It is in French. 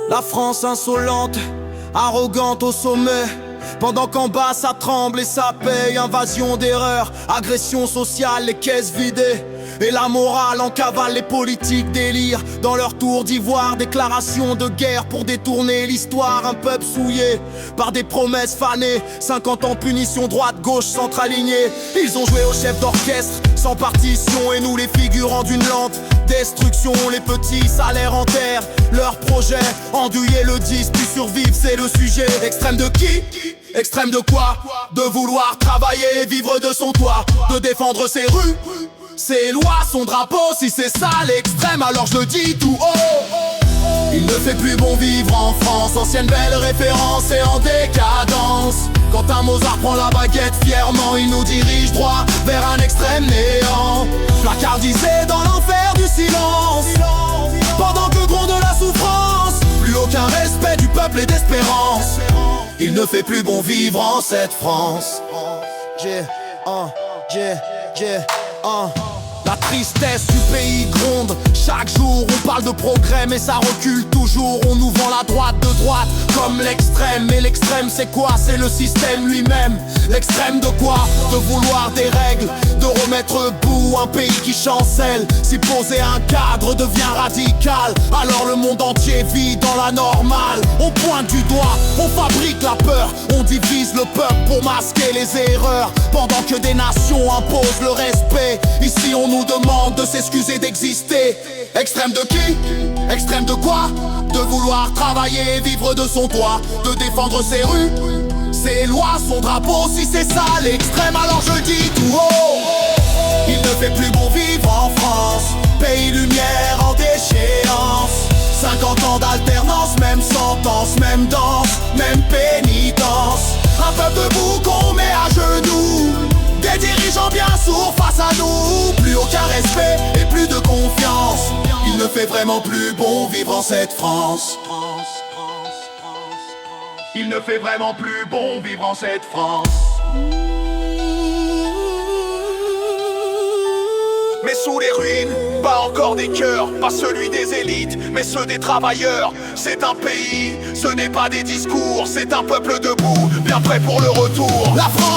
La France insolente, arrogante au sommet. Pendant qu'en bas ça tremble et ça paye. Invasion d'erreurs, agression sociale, les caisses vidées. Et la morale en cavale, les politiques délirent. Dans leur tour d'ivoire, déclaration de guerre pour détourner l'histoire. Un peuple souillé par des promesses fanées. 50 ans punition, droite-gauche, centre-aligné. Ils ont joué au chef d'orchestre, sans partition. Et nous les figurants d'une lente destruction. Les petits salaires en terre, leur projet endeuiller le 10, puis survivre, c'est le sujet. Extrême de qui? Extrême de quoi? De vouloir travailler, vivre de son toit, de défendre ses rues, ses lois, son drapeau. Si c'est ça l'extrême, alors je le dis tout haut. Il ne fait plus bon vivre en France. Ancienne belle référence et en décadence. Quand un Mozart prend la baguette fièrement, il nous dirige droit vers un extrême néant. Placardisé dans l'enfer du silence, pendant que gronde la souffrance. Plus aucun respect du peuple et d'espérance. Il ne fait plus bon vivre en cette France. La tristesse du pays gronde. Chaque jour on parle de progrès mais ça recule toujours. On nous vend la droite de droite comme l'extrême. Et l'extrême c'est quoi? C'est le système lui-même. L'extrême de quoi? De vouloir des règles, de remettre bout un pays qui chancelle. Si poser un cadre devient radical, alors le monde entier vit dans la normale. On pointe du doigt, on fabrique la peur. On divise le peuple pour masquer les erreurs, pendant que des nations imposent le respect. Ici on nous demande de s'excuser d'exister. Extrême de qui? Extrême de quoi? De vouloir travailler, vivre de son toit, de défendre ses rues, ses lois, son drapeau. Si c'est ça l'extrême, alors je le dis tout haut. Il ne fait plus bon vivre en France, pays lumière en déchéance. 50 ans d'alternance, même sentence, même danse, même pénitence. Un peuple debout qu'on met à genoux, des dirigeants bien sourds face à nous. Plus aucun respect et plus de confiance. Il ne fait vraiment plus bon vivre en cette France. Il ne fait vraiment plus bon vivre en cette France. Mais sous les ruines, pas encore des cœurs, pas celui des élites, mais ceux des travailleurs. C'est un pays, ce n'est pas des discours, c'est un peuple debout, bien prêt pour le retour. La France